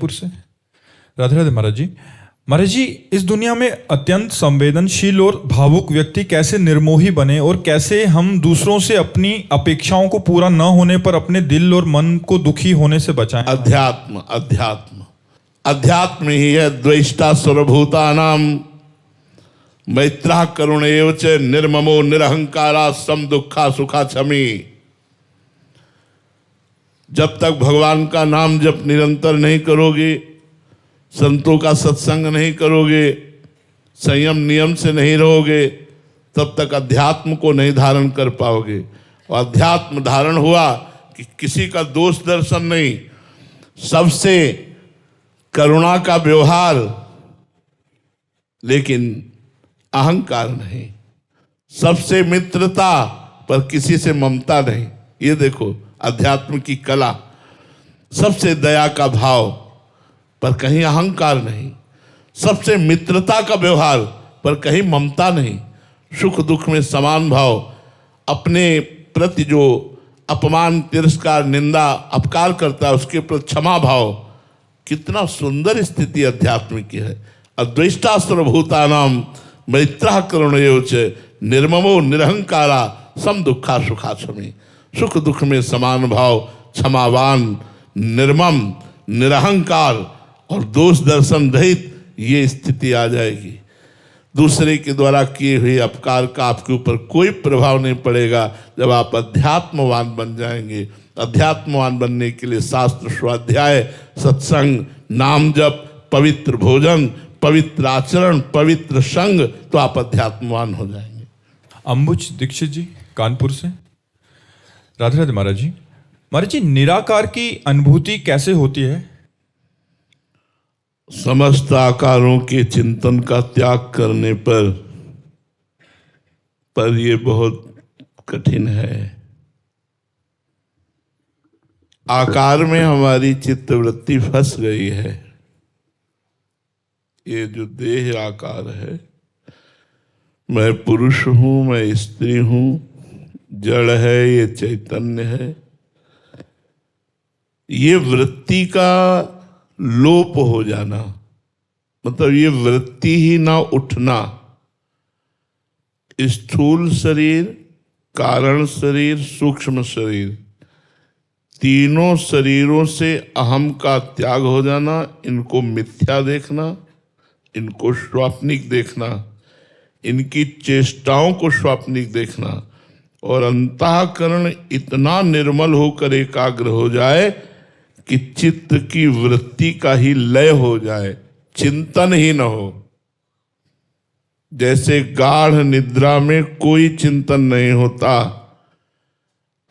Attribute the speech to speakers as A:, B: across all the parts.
A: उदयपुर से। राधे राधे महाराज जी। महाराज जी, इस दुनिया में अत्यंत संवेदनशील और भावुक व्यक्ति कैसे निर्मोही बने और कैसे हम दूसरों से अपनी अपेक्षाओं को पूरा न होने पर अपने दिल और मन को दुखी होने से बचाएं?
B: अध्यात्म अध्यात्म अध्यात्म ही है द्वेष्टा सर्वभूतानाम मैत्रः करुण एव च निर्ममो निरहंकारा सम दुखा सुखा क्षमी। जब तक भगवान का नाम जप निरंतर नहीं करोगे, संतों का सत्संग नहीं करोगे, संयम नियम से नहीं रहोगे, तब तक अध्यात्म को नहीं धारण कर पाओगे। और अध्यात्म धारण हुआ कि किसी का दोष दर्शन नहीं, सबसे करुणा का व्यवहार, लेकिन अहंकार नहीं, सबसे मित्रता पर किसी से ममता नहीं। ये देखो अध्यात्म की कला, सबसे दया का भाव पर कहीं अहंकार नहीं, सबसे मित्रता का व्यवहार पर कहीं ममता नहीं, सुख दुख में समान भाव, अपने प्रति जो अपमान तिरस्कार निंदा अपकार करता है उसके प्रति क्षमा भाव। कितना सुंदर स्थिति अध्यात्म की है। अद्वेष्टा सर्वभूतानाम मैत्रः करुण एव च निर्ममो निरहंकारा सम दुखा सुखा क्षमी। सुख दुख में समान भाव, क्षमावान, निर्मम, निरहंकार और दोष दर्शन रहित, ये स्थिति आ जाएगी। दूसरे के द्वारा किए हुए अपकार का आपके ऊपर कोई प्रभाव नहीं पड़ेगा जब आप अध्यात्मवान बन जाएंगे। अध्यात्मवान बनने के लिए शास्त्र स्वाध्याय, सत्संग, नाम जप, पवित्र भोजन, पवित्र आचरण, पवित्र संग, तो आप अध्यात्मवान हो जाएंगे।
A: अंबुज दीक्षित जी कानपुर से। राधे राधे महाराज जी। महाराज जी, निराकार की अनुभूति कैसे होती है?
B: समस्त आकारों के चिंतन का त्याग करने पर ये बहुत कठिन है। आकार में हमारी चित्तवृत्ति फंस गई है। ये जो देह आकार है, मैं पुरुष हूं, मैं स्त्री हूं, जड़ है, ये चैतन्य है, ये वृत्ति का लोप हो जाना, मतलब ये वृत्ति ही ना उठना। स्थूल शरीर, कारण शरीर, सूक्ष्म शरीर, तीनों शरीरों से अहम का त्याग हो जाना, इनको मिथ्या देखना, इनको स्वाप्निक देखना, इनकी चेष्टाओं को स्वाप्निक देखना, और अंतःकरण इतना निर्मल होकर एकाग्र हो जाए कि चित्त की वृत्ति का ही लय हो जाए, चिंतन ही न हो। जैसे गाढ़ निद्रा में कोई चिंतन नहीं होता,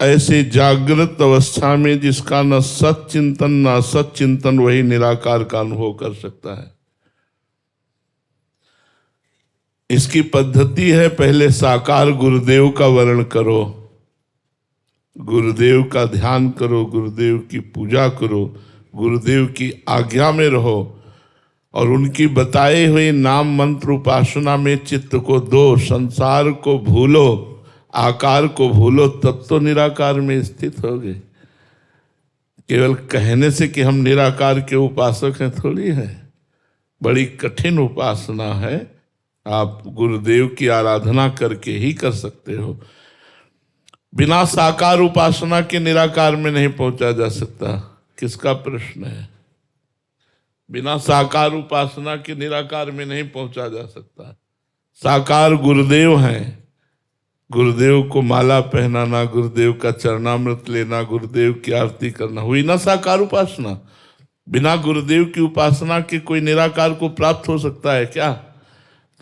B: ऐसे जागृत अवस्था में जिसका न सच्चिंतन न असत चिंतन, वही निराकार का अनुभव कर सकता है। इसकी पद्धति है, पहले साकार गुरुदेव का वर्ण करो, गुरुदेव का ध्यान करो, गुरुदेव की पूजा करो, गुरुदेव की आज्ञा में रहो और उनकी बताए हुए नाम मंत्र उपासना में चित्त को दो, संसार को भूलो, आकार को भूलो, तब तो निराकार में स्थित होगे। केवल कहने से कि हम निराकार के उपासक हैं थोड़ी है, बड़ी कठिन उपासना है। आप गुरुदेव की आराधना करके ही कर सकते हो। बिना साकार उपासना के निराकार में नहीं पहुंचा जा सकता। किसका प्रश्न है? बिना साकार उपासना के निराकार में नहीं पहुंचा जा सकता। साकार गुरुदेव हैं, गुरुदेव को माला पहनाना, गुरुदेव का चरणामृत लेना, गुरुदेव की आरती करना, हुई ना साकार उपासना। बिना गुरुदेव की उपासना के कोई निराकार को प्राप्त हो सकता है क्या?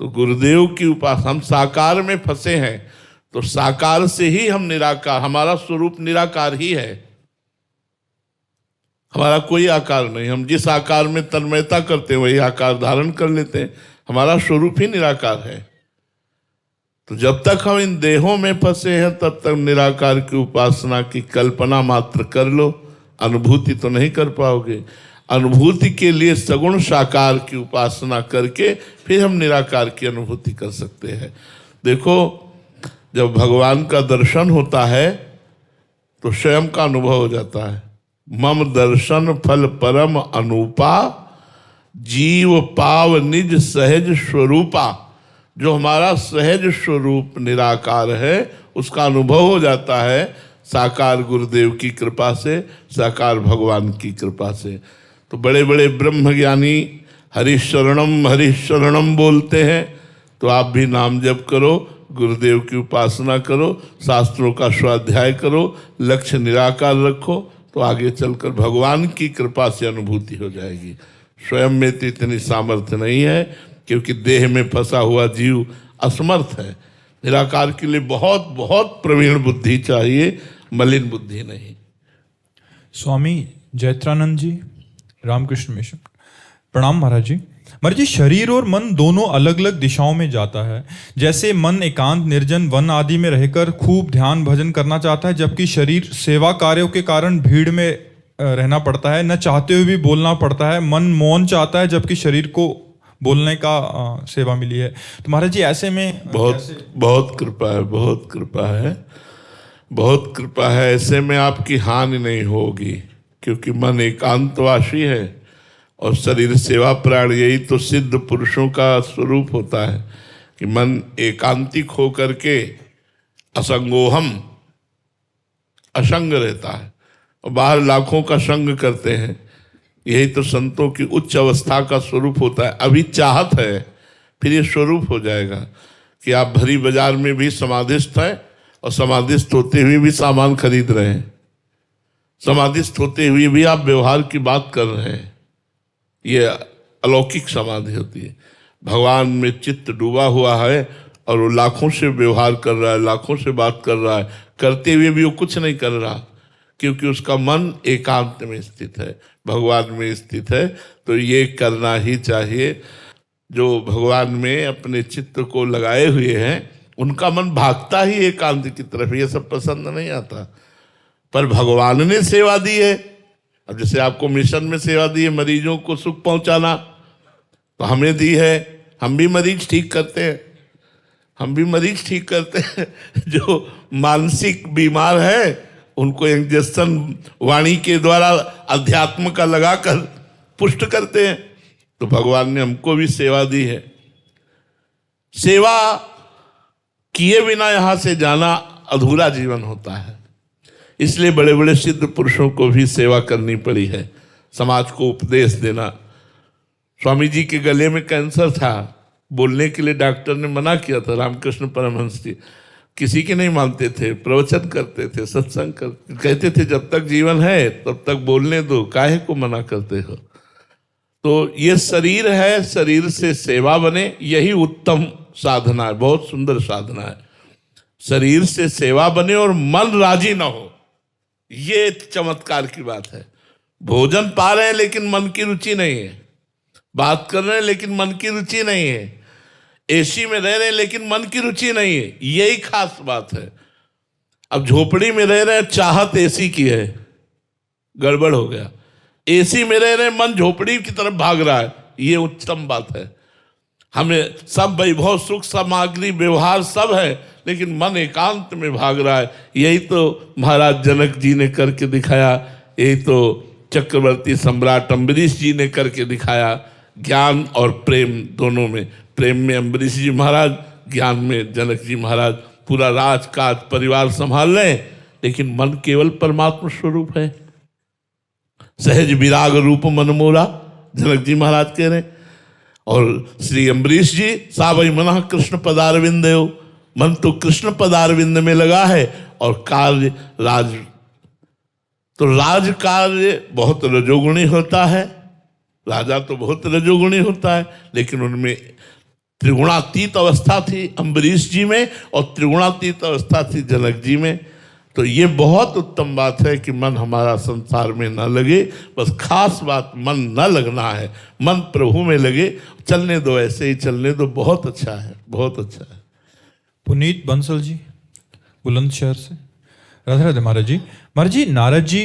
B: तो गुरुदेव की उपासना, हम साकार में फंसे हैं तो साकार से ही हम निराकार, हमारा स्वरूप निराकार ही है, हमारा कोई आकार नहीं। हम जिस आकार में तन्मयता करते हैं वही आकार धारण कर लेते हैं, हमारा स्वरूप ही निराकार है। तो जब तक हम इन देहों में फंसे हैं तब तक निराकार की उपासना की कल्पना मात्र कर लो, अनुभूति तो नहीं कर पाओगे। अनुभूति के लिए सगुण साकार की उपासना करके फिर हम निराकार की अनुभूति कर सकते हैं। देखो, जब भगवान का दर्शन होता है तो स्वयं का अनुभव हो जाता है। मम दर्शन फल परम अनूपा, जीव पाव निज सहज स्वरूपा। जो हमारा सहज स्वरूप निराकार है उसका अनुभव हो जाता है साकार गुरुदेव की कृपा से, साकार भगवान की कृपा से। तो बड़े बड़े ब्रह्मज्ञानी हरिशरणम बोलते हैं, तो आप भी नाम जप करो, गुरुदेव की उपासना करो, शास्त्रों का स्वाध्याय करो, लक्ष्य निराकार रखो, तो आगे चलकर भगवान की कृपा से अनुभूति हो जाएगी। स्वयं में तो इतनी सामर्थ्य नहीं है, क्योंकि देह में फंसा हुआ जीव असमर्थ है। निराकार के लिए बहुत बहुत प्रवीण बुद्धि चाहिए, मलिन बुद्धि नहीं।
A: स्वामी जयत्रानंद जी, रामकृष्ण मिशन। प्रणाम महाराज जी। महाराज जी, शरीर और मन दोनों अलग अलग दिशाओं में जाता है। जैसे मन एकांत निर्जन वन आदि में रहकर खूब ध्यान भजन करना चाहता है, जबकि शरीर सेवा कार्यों के कारण भीड़ में रहना पड़ता है, न चाहते हुए भी बोलना पड़ता है। मन मौन चाहता है, जबकि शरीर को बोलने का सेवा मिली है। तो महाराज जी, ऐसे में
B: बहुत कृपा है, बहुत कृपा है, बहुत कृपा है। ऐसे में आपकी हानि नहीं होगी, क्योंकि मन एकांतवासी है और शरीर सेवा प्राण। यही तो सिद्ध पुरुषों का स्वरूप होता है कि मन एकांतिक हो करके असंगोहम, असंग रहता है, और बाहर लाखों का संग करते हैं। यही तो संतों की उच्च अवस्था का स्वरूप होता है। अभी चाहत है, फिर ये स्वरूप हो जाएगा कि आप भरी बाजार में भी समाधिस्थ हैं और समाधिस्थ होते हुए भी सामान खरीद रहे हैं, समाधिस्थ होते हुए भी आप व्यवहार की बात कर रहे हैं। ये अलौकिक समाधि होती है। भगवान में चित्त डूबा हुआ है और वो लाखों से व्यवहार कर रहा है, लाखों से बात कर रहा है, करते हुए भी वो कुछ नहीं कर रहा, क्योंकि उसका मन एकांत में स्थित है, भगवान में स्थित है। तो ये करना ही चाहिए। जो भगवान में अपने चित्त को लगाए हुए हैं उनका मन भागता ही एकांत की तरफ। ये सब पसंद नहीं आता, पर भगवान ने सेवा दी है। अब जैसे आपको मिशन में सेवा दी है, मरीजों को सुख पहुंचाना, तो हमें दी है। हम भी मरीज ठीक करते हैं, हम भी मरीज ठीक करते हैं। जो मानसिक बीमार है उनको इंजेक्शन वाणी के द्वारा अध्यात्म का लगाकर पुष्ट करते हैं। तो भगवान ने हमको भी सेवा दी है। सेवा किए बिना यहां से जाना अधूरा जीवन होता है। इसलिए बड़े बड़े सिद्ध पुरुषों को भी सेवा करनी पड़ी है, समाज को उपदेश देना। स्वामी जी के गले में कैंसर था, बोलने के लिए डॉक्टर ने मना किया था। रामकृष्ण परमहंस जी किसी के नहीं मानते थे, प्रवचन करते थे, सत्संग करते, कहते थे जब तक जीवन है तब तक बोलने दो, काहे को मना करते हो। तो ये शरीर है, शरीर से सेवा बने, यही उत्तम साधना है, बहुत सुंदर साधना है। शरीर से सेवा बने और मन राजी ना हो, ये चमत्कार की बात है। भोजन पा रहे हैं लेकिन मन की रुचि नहीं है, बात कर रहे हैं लेकिन मन की रुचि नहीं है, एसी में रह रहे हैं लेकिन मन की रुचि नहीं है, यही खास बात है। अब झोपड़ी में रह रहे हैं, चाहत एसी की है, गड़बड़ हो गया। एसी में रह रहे हैं, मन झोपड़ी की तरफ भाग रहा है, ये उत्तम बात है। हमें सब वैभव सुख सामग्री व्यवहार सब है, लेकिन मन एकांत में भाग रहा है। यही तो महाराज जनक जी ने करके दिखाया, यही तो चक्रवर्ती सम्राट अम्बरीश जी ने करके दिखाया। ज्ञान और प्रेम दोनों में, प्रेम में अम्बरीश जी महाराज, ज्ञान में जनक जी महाराज। पूरा राजकाज परिवार संभाल रहे हैं, लेकिन मन केवल परमात्मा स्वरूप है। सहज विराग रूप मन मोरा, जनक जी महाराज कह रहे हैं। और श्री अम्बरीश जी सावई मना कृष्ण पदारविंद, मन तो कृष्ण पदारविंद में लगा है, और कार्य राज, तो राज कार्य बहुत रजोगुणी होता है। राजा तो बहुत रजोगुणी होता है, लेकिन उनमें त्रिगुणातीत अवस्था थी अम्बरीश जी में, और त्रिगुणातीत अवस्था थी जनक जी में। तो ये बहुत उत्तम बात है कि मन हमारा संसार में न लगे। बस खास बात मन न लगना है, मन प्रभु में लगे। चलने दो, ऐसे ही चलने दो, बहुत अच्छा है, बहुत अच्छा है।
A: पुनीत बंसल जी बुलंदशहर से। राधे राधे महाराज जी। महाराज जी, नारद जी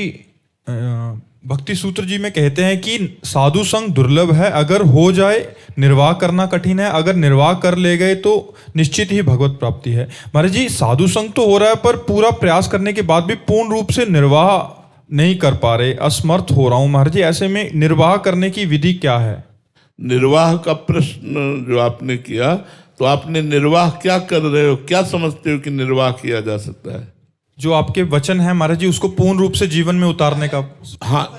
A: भक्ति सूत्र जी में कहते हैं कि साधु संग दुर्लभ है, अगर हो जाए निर्वाह करना कठिन है, अगर निर्वाह कर ले गए तो निश्चित ही भगवत प्राप्ति है। महाराज जी, साधु संग तो हो रहा है, पर पूरा प्रयास करने के बाद भी पूर्ण रूप से निर्वाह नहीं कर पा रहे, असमर्थ हो रहा हूं महाराज जी, ऐसे में निर्वाह करने की विधि क्या है?
B: निर्वाह का प्रश्न जो आपने किया, तो आपने निर्वाह क्या कर रहे हो, क्या समझते हो कि निर्वाह किया जा सकता है?
A: जो आपके वचन है महाराज जी, उसको पूर्ण रूप से जीवन में उतारने का।
B: हाँ,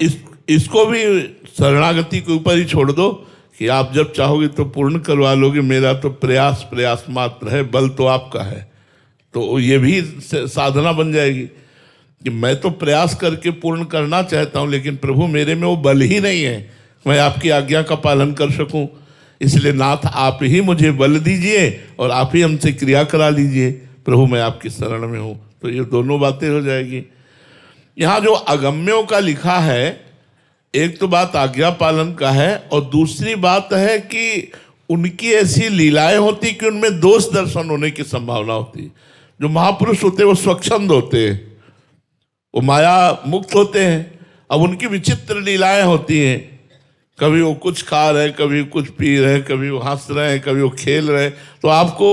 B: इसको भी शरणागति के ऊपर ही छोड़ दो कि आप जब चाहोगे तो पूर्ण करवा लोगे, मेरा तो प्रयास मात्र है, बल तो आपका है। तो ये भी साधना बन जाएगी कि मैं तो प्रयास करके पूर्ण करना चाहता हूँ, लेकिन प्रभु मेरे में वो बल ही नहीं है मैं आपकी आज्ञा का पालन कर सकूं। इसलिए नाथ आप ही मुझे बल दीजिए और आप ही हमसे क्रिया करा लीजिए, प्रभु मैं आपकी शरण में हूँ। तो ये दोनों बातें हो जाएगी। यहाँ जो अगम्यों का लिखा है, एक तो बात आज्ञा पालन का है और दूसरी बात है कि उनकी ऐसी लीलाएं होती कि उनमें दोष दर्शन होने की संभावना होती। जो महापुरुष होते हैं वो स्वच्छंद होते हैं, वो माया मुक्त होते हैं। अब उनकी विचित्र लीलाएं होती हैं, कभी वो कुछ खा रहे, कभी कुछ पी रहे, कभी वो हंस रहे हैं, कभी वो खेल रहे, तो आपको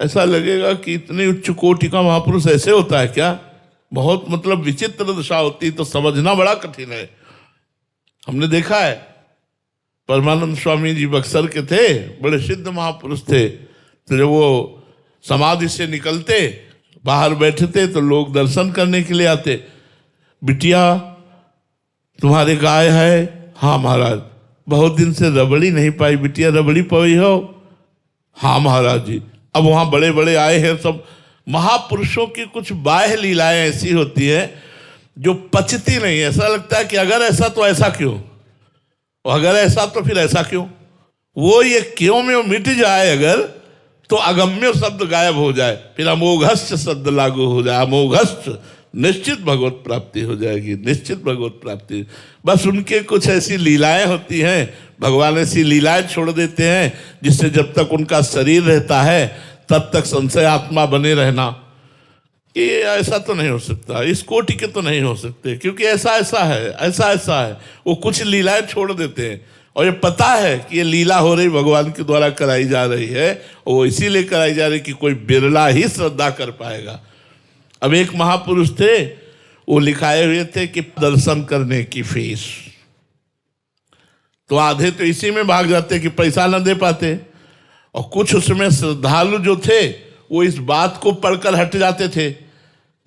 B: ऐसा लगेगा कि इतनी उच्च कोटि का महापुरुष ऐसे होता है क्या? बहुत मतलब विचित्र दशा होती, तो समझना बड़ा कठिन है। हमने देखा है, परमानंद स्वामी जी बक्सर के थे, बड़े सिद्ध महापुरुष थे। तो जब वो समाधि से निकलते, बाहर बैठते, तो लोग दर्शन करने के लिए आते। बिटिया तुम्हारे गाय है? हाँ महाराज। बहुत दिन से रबड़ी नहीं पाई, बिटिया रबड़ी पाई हो? हाँ महाराज जी। अब वहाँ बड़े बड़े आए हैं सब। महापुरुषों की कुछ बाह्य लीलाएं ऐसी होती है जो पचती नहीं। ऐसा लगता है कि अगर ऐसा तो ऐसा क्यों, और अगर ऐसा तो फिर ऐसा क्यों। वो ये क्यों में वो मिट जाए अगर, तो अगम्य शब्द गायब हो जाए, फिर अमोघस्थ शब्द लागू हो जाए। अमोघस्थ निश्चित भगवत प्राप्ति हो जाएगी, निश्चित भगवत प्राप्ति। बस उनके कुछ ऐसी लीलाएं होती हैं, भगवान ऐसी लीलाएं छोड़ देते हैं जिससे जब तक उनका शरीर रहता है तब तक संशय आत्मा बने रहना। ये ऐसा तो नहीं हो सकता, इस कोटि के तो नहीं हो सकते, क्योंकि ऐसा ऐसा है, ऐसा ऐसा है। वो कुछ लीलाएं छोड़ देते हैं और ये पता है कि ये लीला हो रही भगवान के द्वारा कराई जा रही है, और वो इसीलिए कराई जा रही कि कोई बिरला ही श्रद्धा कर पाएगा। अब एक महापुरुष थे, वो लिखाए हुए थे कि दर्शन करने की फीस, तो आधे तो इसी में भाग जाते कि पैसा न दे पाते, और कुछ उसमें श्रद्धालु जो थे वो इस बात को पढ़कर हट जाते थे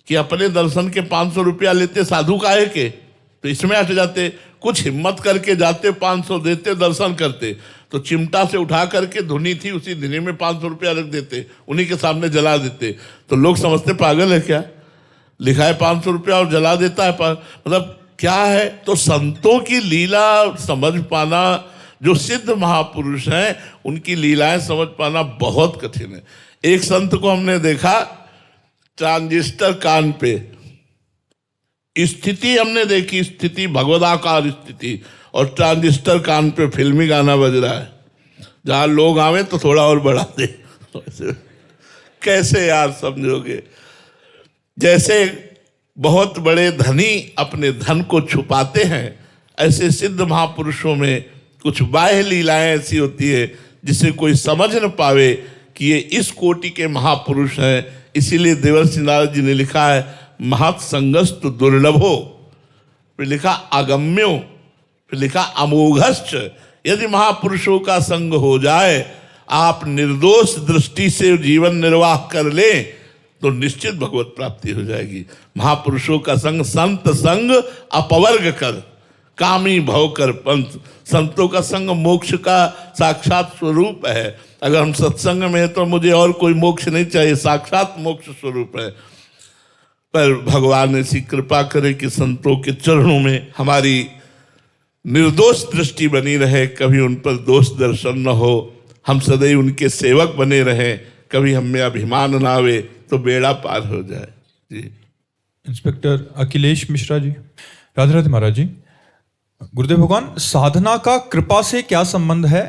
B: कि अपने दर्शन के 500 रुपया लेते साधु काहे के, तो इसमें हट जाते। कुछ हिम्मत करके जाते, 500 देते, दर्शन करते, तो चिमटा से उठा करके धुनी थी उसी धुनी में 500 रुपया रख देते, उन्हीं के सामने जला देते। तो लोग समझते पागल है क्या, लिखा है 500 रुपया और जला देता है, मतलब क्या है। तो संतों की लीला समझ पाना, जो सिद्ध महापुरुष हैं उनकी लीलाएं समझ पाना बहुत कठिन है। एक संत को हमने देखा ट्रांजिस्टर कान पे, स्थिति हमने देखी, स्थिति भगवदाकार स्थिति, और ट्रांजिस्टर कान पे फिल्मी गाना बज रहा है, जहाँ लोग आवे तो थोड़ा और बढ़ा दे। कैसे यार समझोगे? जैसे बहुत बड़े धनी अपने धन को छुपाते हैं, ऐसे सिद्ध महापुरुषों में कुछ बाह्य लीलाएं ऐसी होती है जिसे कोई समझ न पावे कि ये इस कोटि के महापुरुष हैं। इसीलिए देवर्षि नारद जी ने लिखा है महत् संगस्तु दुर्लभो, फिर लिखा अगम्यो, फिर लिखा अमोघश्च। यदि महापुरुषों का संग हो जाए, आप निर्दोष दृष्टि से जीवन निर्वाह कर लें, तो निश्चित भगवत प्राप्ति हो जाएगी। महापुरुषों का संग, संत संग अपवर्ग कर, कामी भव कर पंथ। संतों का संग मोक्ष का साक्षात स्वरूप है। अगर हम सत्संग में हैं तो मुझे और कोई मोक्ष नहीं चाहिए, साक्षात मोक्ष स्वरूप है। पर भगवान ऐसी कृपा करे कि संतों के चरणों में हमारी निर्दोष दृष्टि बनी रहे, कभी उन पर दोष दर्शन न हो, हम सदैव उनके सेवक बने रहें, कभी हम में अभिमान ना आवे, तो बेड़ा पार हो जाए। जी।
A: इंस्पेक्टर अखिलेश मिश्रा जी। राधे राधे महाराज जी। गुरुदेव भगवान, साधना का कृपा से क्या संबंध है?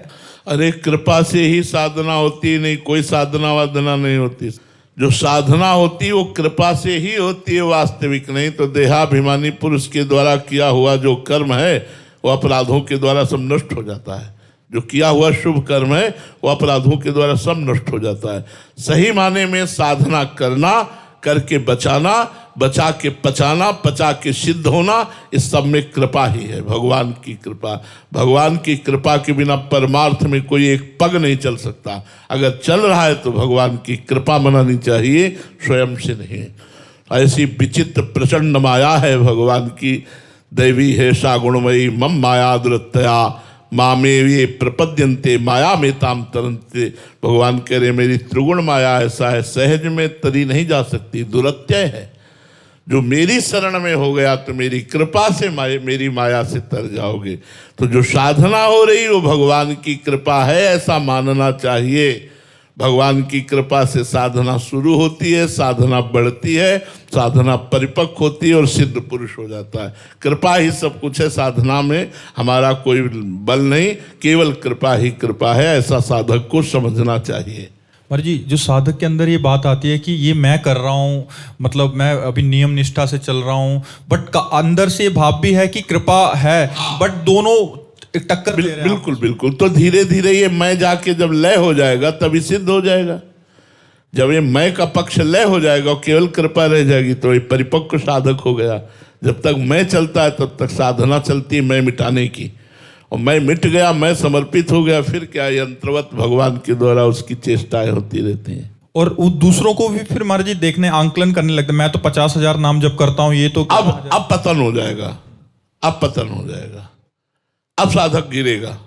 B: अरे कृपा से ही साधना होती, नहीं कोई साधना वाधना नहीं होती। जो साधना होती वो कृपा से ही होती है, वास्तविक नहीं तो देहाभिमानी पुरुष के द्वारा किया हुआ जो कर्म है वो अपराधों के द्वारा सब नष्ट हो जाता है। जो किया हुआ शुभ कर्म है वो अपराधों के द्वारा सब नष्ट हो जाता है। सही माने में साधना करना करके बचाना, बचा के पचाना, पचा के सिद्ध होना, इस सब में कृपा ही है, भगवान की कृपा। भगवान की कृपा के बिना परमार्थ में कोई एक पग नहीं चल सकता। अगर चल रहा है तो भगवान की कृपा मनानी चाहिए, स्वयं से नहीं। ऐसी विचित्र प्रचंड माया है भगवान की। दैवी है सा गुणमयी मम माया दुरत्या मामेवे प्रपद्यन्ते माया में ताम तरन्ते। भगवान कह रहे मेरी त्रिगुण माया ऐसा है, सहज में तरी नहीं जा सकती, दुरत्यय है। जो मेरी शरण में हो गया तो मेरी कृपा से मेरी माया से तर जाओगे। तो जो साधना हो रही वो भगवान की कृपा है, ऐसा मानना चाहिए। भगवान की कृपा से साधना शुरू होती है, साधना बढ़ती है, साधना परिपक्व होती है और सिद्ध पुरुष हो जाता है। कृपा ही सब कुछ है, साधना में हमारा कोई बल नहीं, केवल कृपा ही कृपा है, ऐसा साधक को समझना चाहिए।
A: महाराज जी, जो साधक के अंदर ये बात आती है कि ये मैं कर रहा हूँ, मतलब मैं अभी नियम निष्ठा से चल रहा हूँ, बट अंदर से भाव भी है कि कृपा है, बट दोनों एक टक्कर दे रहे हैं।
B: बिल्कुल बिल्कुल। तो धीरे धीरे ये मैं जाके जब लय हो जाएगा तभी सिद्ध हो जाएगा। जब ये मैं का पक्ष लय हो जाएगा और केवल कृपा रह जाएगी तो ये परिपक्व साधक हो गया। जब तक मैं चलता है तब तक साधना चलती है मैं मिटाने की, और मैं मिट गया, मैं समर्पित हो गया, फिर क्या यंत्रवत भगवान के द्वारा उसकी चेष्टाएं होती रहती हैं।
A: और वो दूसरों को भी फिर महाराज जी देखने आंकलन करने लगते, मैं तो 50,000 नाम जप करता हूँ, ये तो
B: अब पतन हो जाएगा, अब पतन हो जाएगा, अब साधक गिरेगा।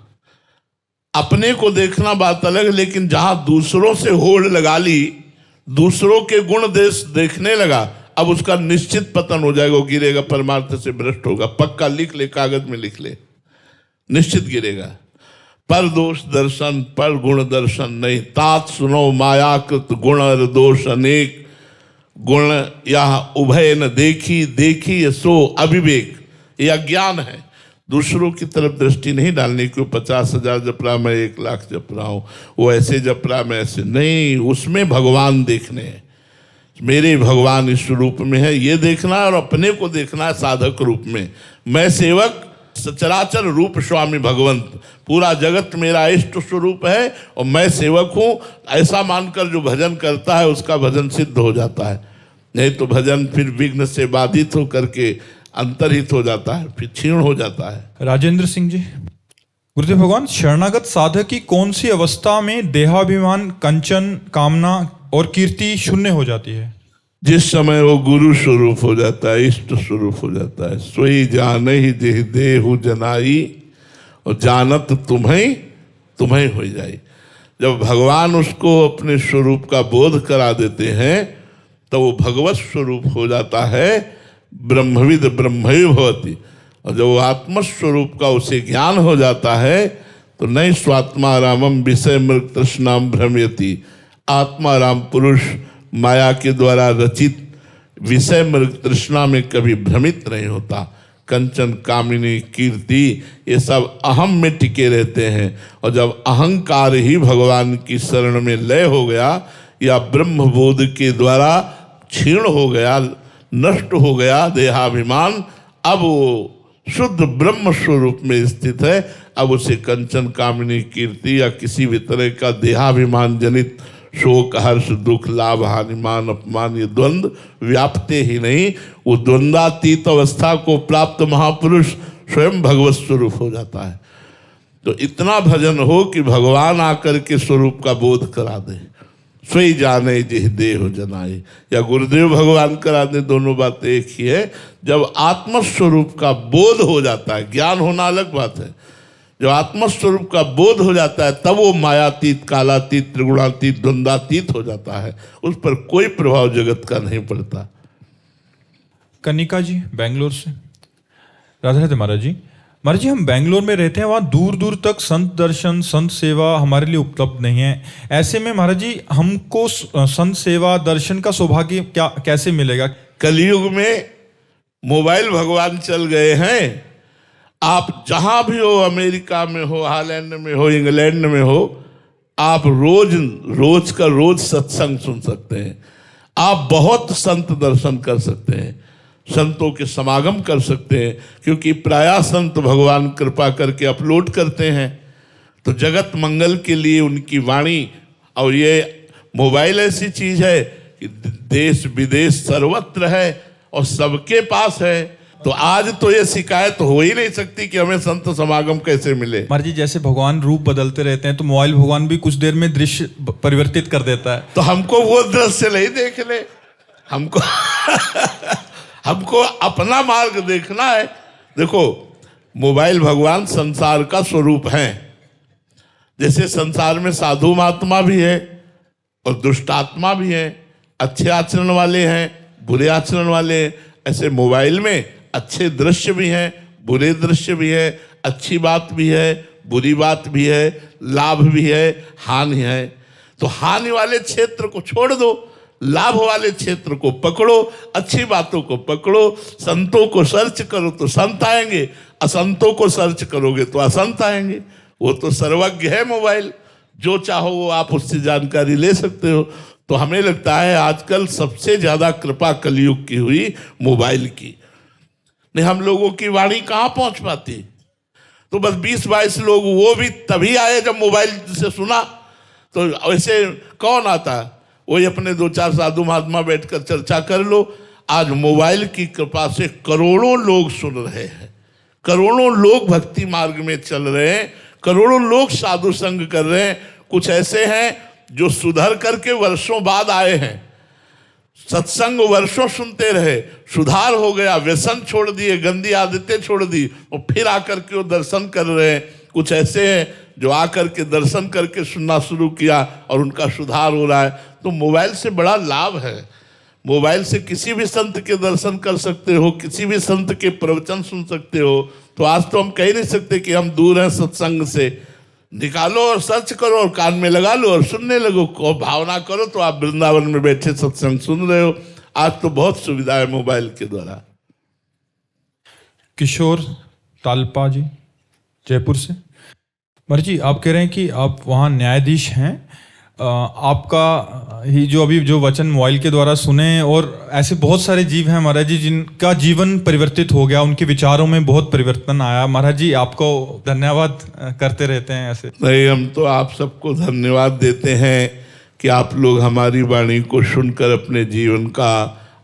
B: अपने को देखना बात अलग है, लेकिन जहां दूसरों से होड़ लगा ली, दूसरों के गुण देश देखने लगा, अब उसका निश्चित पतन हो जाएगा, वो गिरेगा, परमार्थ से भ्रष्ट होगा। पक्का लिख ले, कागज में लिख ले, निश्चित गिरेगा। पर दोष दर्शन पर गुण दर्शन नहीं, तात सुनो मायाकृत गुण और दोष अनेक। गुण यह उभय न देखी, देखी सो अविवेक। यह अज्ञान है, दूसरों की तरफ दृष्टि नहीं डालने की। 50,000 जप रहा, मैं 1,00,000 जप रहा हूँ, वो ऐसे जप रहा, मैं ऐसे नहीं। उसमें भगवान देखने हैं, मेरे भगवान इस रूप में है, ये देखना है, और अपने को देखना है साधक रूप में। मैं सेवक, सचराचर रूप स्वामी भगवंत, पूरा जगत मेरा इष्ट स्वरूप है और मैं सेवक हूँ, ऐसा मानकर जो भजन करता है उसका भजन सिद्ध हो जाता है। नहीं तो भजन फिर विघ्न से बाधित हो करके अंतरहित हो जाता है, फिर क्षीण हो जाता है।
A: राजेंद्र सिंह जी, गुरुदेव भगवान, शरणागत साधक की कौन सी अवस्था में देहाभिमान, कंचन, कामना और कीर्ति शून्य हो जाती है?
B: जिस समय वो गुरु स्वरूप हो जाता है, इष्ट स्वरूप हो जाता है। सोई जान ही जेह देहु जनाई, और जानत तुम्हें हो जाई। जब भगवान उसको अपने स्वरूप का बोध करा देते हैं तो वो भगवत स्वरूप हो जाता है, ब्रह्मविद ब्रह्मैव भवति। और जब वो आत्मस्वरूप का उसे ज्ञान हो जाता है तो नहीं स्वात्मा रामम विषय मृग तृष्णाम भ्रमयति। आत्मा राम पुरुष माया के द्वारा रचित विषय मृग तृष्णा में कभी भ्रमित नहीं होता। कंचन, कामिनी, कीर्ति, ये सब अहम में टिके रहते हैं। और जब अहंकार ही भगवान की शरण में लय हो गया या ब्रह्म बोध के द्वारा क्षीण हो गया, नष्ट हो गया देहाभिमान, अब वो शुद्ध ब्रह्म स्वरूप में स्थित है। अब उसे कंचन, कामिनी, कीर्ति या किसी भी तरह का देहाभिमान जनित शोक, हर्ष, दुख, लाभ, हानि, मान, अपमान, ये द्वंद्व व्यापते ही नहीं। वो द्वंद्वातीत अवस्था को प्राप्त महापुरुष स्वयं भगवत स्वरूप हो जाता है। तो इतना भजन हो कि भगवान आकर के स्वरूप का बोध करा दे। सोई जाने जिह देहु जनाई, या गुरुदेव भगवान करा दे, दोनों बातें एक ही है। जब आत्मस्वरूप का बोध हो जाता है, ज्ञान होना अलग बात है, जब आत्मस्वरूप का बोध हो जाता है तब वो मायातीत, कालातीत, त्रिगुणातीत, द्वंद्वातीत हो जाता है। उस पर कोई प्रभाव जगत का नहीं पड़ता।
A: कनिका जी बेंगलोर से, राधे राधे महाराज जी। महाराज जी, हम बेंगलोर में रहते हैं, वहाँ दूर दूर तक संत दर्शन, संत सेवा हमारे लिए उपलब्ध नहीं है। ऐसे में महाराज जी हमको संत सेवा दर्शन का सौभाग्य कैसे मिलेगा?
B: कलयुग में मोबाइल भगवान चल गए हैं। आप जहां भी हो, अमेरिका में हो, हॉलैंड में हो, इंग्लैंड में हो, आप रोज का रोज सत्संग सुन सकते हैं। आप बहुत संत दर्शन कर सकते हैं, संतों के समागम कर सकते हैं, क्योंकि प्रायः संत भगवान कृपा करके अपलोड करते हैं। तो जगत मंगल के लिए उनकी वाणी, और ये मोबाइल ऐसी चीज है कि देश विदेश सर्वत्र है और सबके पास है, तो आज तो ये शिकायत हो ही नहीं सकती कि हमें संत समागम कैसे मिले।
A: महाराज जी, जैसे भगवान रूप बदलते रहते हैं तो मोबाइल भगवान भी कुछ देर में दृश्य परिवर्तित कर देता है,
B: तो हमको वो दृश्य नहीं देखने, हमको हमको अपना मार्ग देखना है। देखो, मोबाइल भगवान संसार का स्वरूप है। जैसे संसार में साधु महात्मा भी है और दुष्टात्मा भी है, अच्छे आचरण वाले हैं, बुरे आचरण वाले हैं। ऐसे मोबाइल में अच्छे दृश्य भी हैं, बुरे दृश्य भी है, अच्छी बात भी है, बुरी बात भी है, लाभ भी है, हानि है। तो हानि वाले क्षेत्र को छोड़ दो, लाभ वाले क्षेत्र को पकड़ो, अच्छी बातों को पकड़ो। संतों को सर्च करो तो संत आएंगे, असंतों को सर्च करोगे तो असंत आएंगे। वो तो सर्वज्ञ है मोबाइल, जो चाहो वो आप उससे जानकारी ले सकते हो। तो हमें लगता है आजकल सबसे ज्यादा कृपा कलयुग की हुई मोबाइल की। नहीं, हम लोगों की वाणी कहाँ पहुंच पाती, तो बस 20-22 लोग, वो भी तभी आए जब मोबाइल से सुना। तो वैसे कौन आता, वही अपने 2-4 साधु महात्मा बैठकर चर्चा कर लो। आज मोबाइल की कृपा से करोड़ों लोग सुन रहे हैं, करोड़ों लोग भक्ति मार्ग में चल रहे हैं, करोड़ों लोग साधु संग कर रहे हैं। कुछ ऐसे हैं जो सुधर करके वर्षों बाद आए हैं, सत्संग वर्षों सुनते रहे, सुधार हो गया, व्यसन छोड़ दिए, गंदी आदतें छोड़ दी, और फिर आकर के वो दर्शन कर रहे हैं। कुछ ऐसे हैं जो आकर के दर्शन करके सुनना शुरू किया और उनका सुधार हो रहा है। तो मोबाइल से बड़ा लाभ है। मोबाइल से किसी भी संत के दर्शन कर सकते हो, किसी भी संत के प्रवचन सुन सकते हो। तो आज तो हम कह नहीं सकते कि हम दूर हैं सत्संग से। निकालो और सर्च करो और कान में लगा लो और सुनने लगो, और भावना करो तो आप वृंदावन में बैठे सत्संग सुन रहे हो। आज तो बहुत सुविधा है मोबाइल के द्वारा।
A: किशोर तालपा जी, जयपुर से। महाराज जी, आप कह रहे हैं कि आप वहाँ न्यायाधीश हैं। आपका ही जो अभी जो वचन मोबाइल के द्वारा सुने, और ऐसे बहुत सारे जीव हैं महाराज जी जिनका जीवन परिवर्तित हो गया, उनके विचारों में बहुत परिवर्तन आया। महाराज जी, आपको धन्यवाद करते रहते हैं ऐसे।
B: नहीं, हम तो आप सबको धन्यवाद देते हैं कि आप लोग हमारी वाणी को सुनकर अपने जीवन का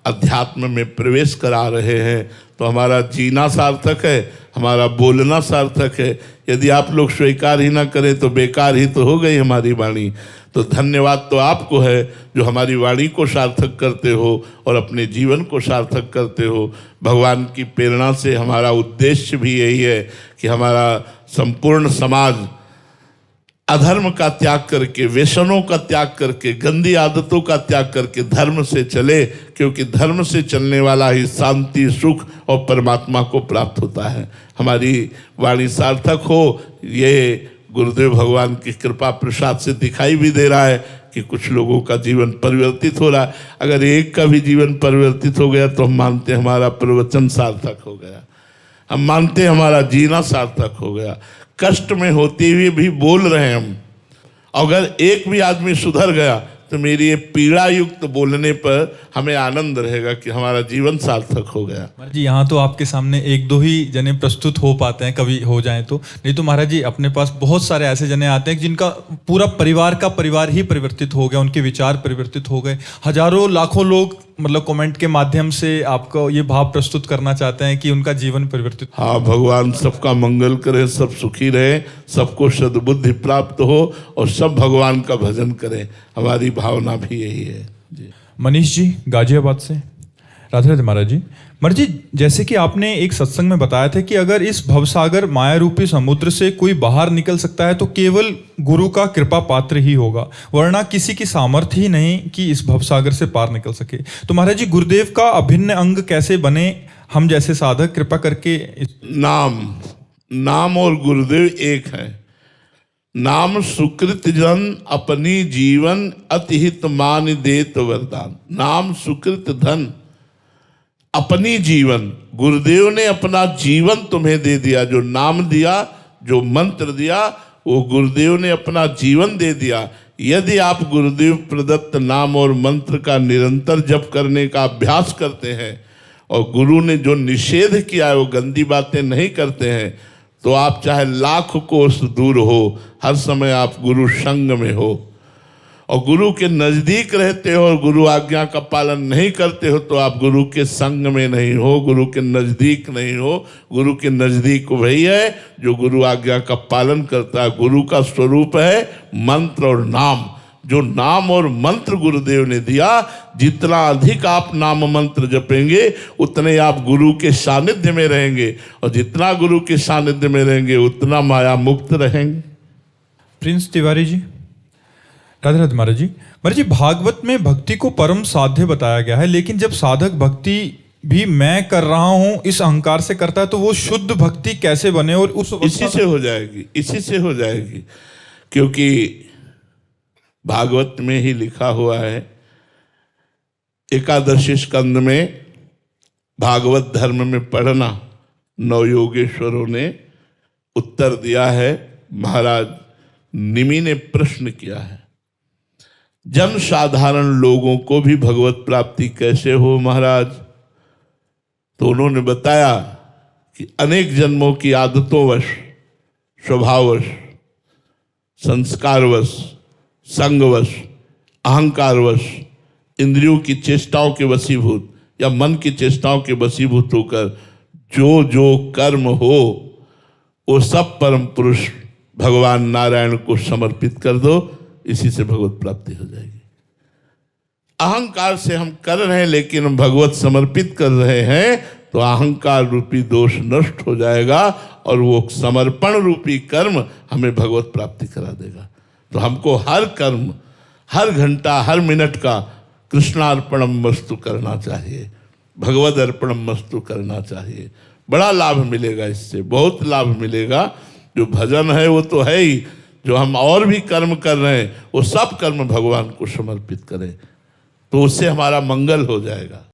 B: अध्यात्म में प्रवेश करा रहे हैं। तो हमारा जीना सार्थक है, हमारा बोलना सार्थक है। यदि आप लोग स्वीकार ही ना करें तो बेकार ही तो हो गई हमारी वाणी। तो धन्यवाद तो आपको है जो हमारी वाणी को सार्थक करते हो और अपने जीवन को सार्थक करते हो। भगवान की प्रेरणा से हमारा उद्देश्य भी यही है कि हमारा संपूर्ण समाज अधर्म का त्याग करके, व्यसनों का त्याग करके, गंदी आदतों का त्याग करके धर्म से चले, क्योंकि धर्म से चलने वाला ही शांति, सुख और परमात्मा को प्राप्त होता है। हमारी वाणी सार्थक हो, ये गुरुदेव भगवान की कृपा प्रसाद से दिखाई भी दे रहा है कि कुछ लोगों का जीवन परिवर्तित हो रहा है। अगर एक का भी जीवन परिवर्तित हो गया तो हम मानते हैं हमारा प्रवचन सार्थक हो गया, हम मानते हैं हमारा जीना सार्थक हो गया। कष्ट में होते हुए भी बोल रहे हैं हम। अगर एक भी आदमी सुधर गया तो मेरी ये पीड़ा युक्त बोलने पर हमें आनंद रहेगा कि हमारा जीवन सार्थक हो गया।
A: महाराज जी, यहाँ तो आपके सामने 1-2 ही जने प्रस्तुत हो पाते हैं, कभी हो जाए तो। नहीं तो महाराज जी, अपने पास बहुत सारे ऐसे जने आते हैं जिनका पूरा परिवार का परिवार ही परिवर्तित हो गया, उनके विचार परिवर्तित हो गए। हजारों लाखों लोग मतलब कमेंट के माध्यम से आपको ये भाव प्रस्तुत करना चाहते हैं कि उनका जीवन परिवर्तित।
B: हाँ, भगवान सबका मंगल करे, सब सुखी रहे, सबको सद्बुद्धि प्राप्त हो और सब भगवान का भजन करें। हमारी भावना भी यही है जी।
A: मनीष जी, गाजियाबाद से। राधे राधे महाराज जी। महाराज जी, जैसे कि आपने एक सत्संग में बताया था कि अगर इस भवसागर माया रूपी समुद्र से कोई बाहर निकल सकता है तो केवल गुरु का कृपा पात्र ही होगा, वरना किसी की सामर्थ्य ही नहीं कि इस भवसागर से पार निकल सके। तो महाराज जी, गुरुदेव का अभिन्न अंग कैसे बने, हम जैसे साधक कृपा करके।
B: नाम और गुरुदेव एक है। नाम सुकृत जन अपनी जीवन अतिहित मान देत वरदान। नाम सुकृत धन अपनी जीवन, गुरुदेव ने अपना जीवन तुम्हें दे दिया। जो नाम दिया, जो मंत्र दिया, वो गुरुदेव ने अपना जीवन दे दिया। यदि आप गुरुदेव प्रदत्त नाम और मंत्र का निरंतर जप करने का अभ्यास करते हैं और गुरु ने जो निषेध किया है वो गंदी बातें नहीं करते हैं, तो आप चाहे लाख कोस दूर हो, हर समय आप गुरु संग में हो। और गुरु के नजदीक रहते हो और गुरु आज्ञा का पालन नहीं करते हो तो आप गुरु के संग में नहीं हो, गुरु के नजदीक नहीं हो। गुरु के नजदीक वही है जो गुरु आज्ञा का पालन करता है। गुरु का स्वरूप है मंत्र और नाम। जो नाम और मंत्र गुरुदेव ने दिया, जितना अधिक आप नाम मंत्र जपेंगे उतने आप गुरु के सानिध्य में रहेंगे, और जितना गुरु के सानिध्य में रहेंगे उतना माया मुक्त रहेंगे।
A: प्रिंस तिवारी जी, राधे राधे महाराज जी। महाराज जी, भागवत में भक्ति को परम साध्य बताया गया है, लेकिन जब साधक भक्ति भी मैं कर रहा हूं इस अहंकार से करता है तो वो शुद्ध भक्ति कैसे बने? और उस
B: इसी से हो जाएगी, इसी से हो जाएगी, क्योंकि भागवत में ही लिखा हुआ है, एकादशी स्कंद में भागवत धर्म में पढ़ना, नवयोगेश्वरों ने उत्तर दिया है। महाराज निमि ने प्रश्न किया है, जन साधारण लोगों को भी भगवत प्राप्ति कैसे हो महाराज? तो उन्होंने बताया कि अनेक जन्मों की आदतोंवश, स्वभाववश, संस्कारवश, संगवश, अहंकारवश, इंद्रियों की चेष्टाओं के वशीभूत या मन की चेष्टाओं के वशीभूत होकर जो जो कर्म हो वो सब परम पुरुष भगवान नारायण को समर्पित कर दो, इसी से भगवत प्राप्ति हो जाएगी। अहंकार से हम कर रहे हैं लेकिन हम भगवत समर्पित कर रहे हैं तो अहंकार रूपी दोष नष्ट हो जाएगा और वो समर्पण रूपी कर्म हमें भगवत प्राप्ति करा देगा। तो हमको हर कर्म, हर घंटा, हर मिनट का कृष्णार्पणम वस्तु करना चाहिए, भगवद अर्पणम वस्तु करना चाहिए। बड़ा लाभ मिलेगा, इससे बहुत लाभ मिलेगा। जो भजन है वो तो है ही, जो हम और भी कर्म कर रहे हैं वो सब कर्म भगवान को समर्पित करें तो उससे हमारा मंगल हो जाएगा।